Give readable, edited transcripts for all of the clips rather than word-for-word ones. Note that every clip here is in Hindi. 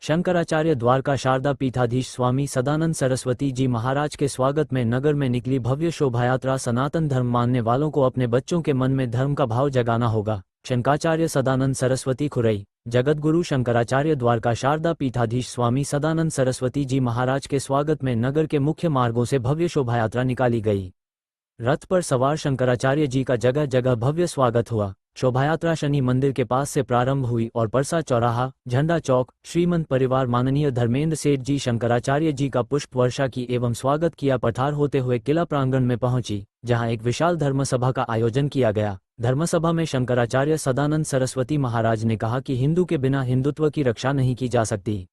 शंकराचार्य द्वारका शारदा पीठाधीश स्वामी सदानंद सरस्वती जी महाराज के स्वागत में नगर में निकली भव्य शोभायात्रा। सनातन धर्म मानने वालों को अपने बच्चों के मन में धर्म का भाव जगाना होगा। शंकराचार्य सदानंद सरस्वती खुरई। जगतगुरु शंकराचार्य द्वारका शारदा पीठाधीश स्वामी सदानंद सरस्वती जी महाराज के स्वागत में नगर के मुख्य मार्गों से भव्य शोभायात्रा निकाली गई। रथ पर सवार शंकराचार्य जी का जगह जगह भव्य स्वागत हुआ। शोभायात्रा शनि मंदिर के पास से प्रारंभ हुई और परसा चौराहा, झंडा चौक, श्रीमंत परिवार माननीय धर्मेंद्र सेठ जी शंकराचार्य जी का पुष्प वर्षा की एवं स्वागत किया पठार होते हुए किला प्रांगण में पहुंची, जहां एक विशाल धर्मसभा का आयोजन किया गया। धर्मसभा में शंकराचार्य सदानंद सरस्वती महाराज ने कहा कि हिंदू के बिना हिंदुत्व की रक्षा नहीं की जा सकती।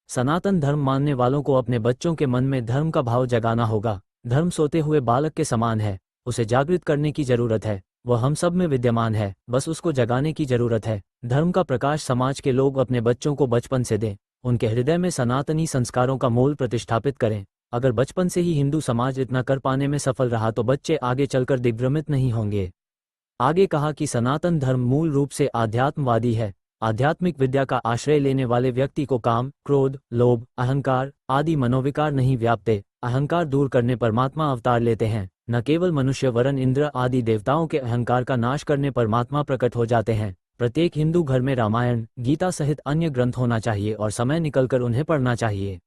सनातन धर्म मानने वालों को अपने बच्चों के मन में धर्म का भाव जगाना होगा। धर्म सोते हुए बालक के समान है, उसे जागृत करने की जरूरत है। वह हम सब में विद्यमान है, बस उसको जगाने की जरूरत है। धर्म का प्रकाश समाज के लोग अपने बच्चों को बचपन से दें, उनके हृदय में सनातनी संस्कारों का मूल प्रतिष्ठापित करें। अगर बचपन से ही हिंदू समाज इतना कर पाने में सफल रहा तो बच्चे आगे चलकर दिग्भ्रमित नहीं होंगे। आगे कहा कि सनातन धर्म मूल रूप से आध्यात्मवादी है। आध्यात्मिक विद्या का आश्रय लेने वाले व्यक्ति को काम, क्रोध, लोभ, अहंकार आदि मनोविकार नहीं व्यापते। अहंकार दूर करने परमात्मा अवतार लेते हैं। न केवल मनुष्य वरन इंद्र आदि देवताओं के अहंकार का नाश करने परमात्मा प्रकट हो जाते हैं। प्रत्येक हिंदू घर में रामायण, गीता सहित अन्य ग्रंथ होना चाहिए और समय निकलकर उन्हें पढ़ना चाहिए।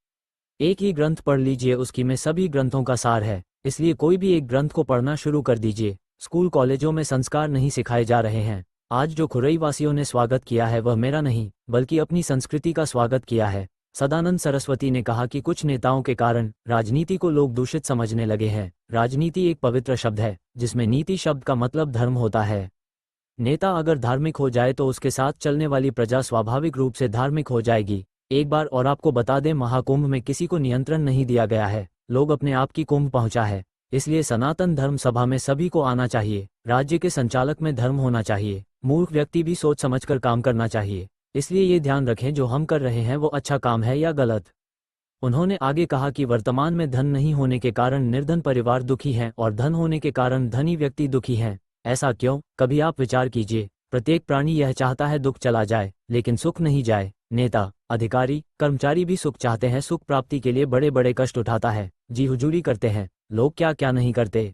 एक ही ग्रंथ पढ़ लीजिए, उसकी में सभी ग्रंथों का सार है, इसलिए कोई भी एक ग्रंथ को पढ़ना शुरू कर दीजिए। स्कूल कॉलेजों में संस्कार नहीं सिखाए जा रहे हैं। आज जो खुरई वासियों ने स्वागत किया है वह मेरा नहीं बल्कि अपनी संस्कृति का स्वागत किया है। सदानंद सरस्वती ने कहा कि कुछ नेताओं के कारण राजनीति को लोग दूषित समझने लगे हैं। राजनीति एक पवित्र शब्द है जिसमें नीति शब्द का मतलब धर्म होता है। नेता अगर धार्मिक हो जाए तो उसके साथ चलने वाली प्रजा स्वाभाविक रूप से धार्मिक हो जाएगी। एक बार और आपको बता दें, महाकुंभ में किसी को नियंत्रण नहीं दिया गया है, लोग अपने आप की कुंभ पहुंचा है। इसलिए सनातन धर्म सभा में सभी को आना चाहिए। राज्य के संचालक में धर्म होना चाहिए। मूर्ख व्यक्ति भी सोच समझकर काम करना चाहिए। इसलिए ये ध्यान रखें जो हम कर रहे हैं वो अच्छा काम है या गलत। उन्होंने आगे कहा कि वर्तमान में धन नहीं होने के कारण निर्धन परिवार दुखी हैं और धन होने के कारण धनी व्यक्ति दुखी हैं। ऐसा क्यों? कभी आप विचार कीजिए। प्रत्येक प्राणी यह चाहता है दुख चला जाए, लेकिन सुख नहीं जाए। नेता, अधिकारी, कर्मचारी भी सुख चाहते हैं। सुख प्राप्ति के लिए बड़े बड़े कष्ट उठाता है, जी हुजूरी करते हैं। लोग क्या क्या नहीं करते,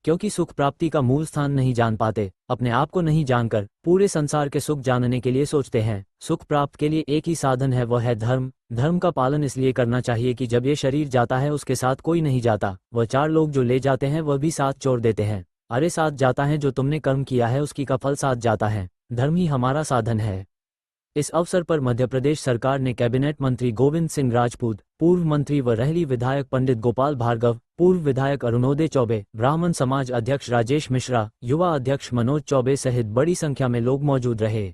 क्योंकि सुख प्राप्ति का मूल स्थान नहीं जान पाते। अपने आप को नहीं जानकर पूरे संसार के सुख जानने के लिए सोचते हैं। सुख प्राप्त के लिए एक ही साधन है, वह है धर्म। धर्म का पालन इसलिए करना चाहिए कि जब ये शरीर जाता है उसके साथ कोई नहीं जाता। वह चार लोग जो ले जाते हैं वह भी साथ छोड़ देते हैं। अरे साथ जाता है जो तुमने कर्म किया है उसकी का फल साथ जाता है। धर्म ही हमारा साधन है। इस अवसर पर मध्य प्रदेश सरकार ने कैबिनेट मंत्री गोविंद सिंह राजपूत, पूर्व मंत्री व रहली विधायक पंडित गोपाल भार्गव, पूर्व विधायक अरुणोदय चौबे, ब्राह्मण समाज अध्यक्ष राजेश मिश्रा, युवा अध्यक्ष मनोज चौबे सहित बड़ी संख्या में लोग मौजूद रहे।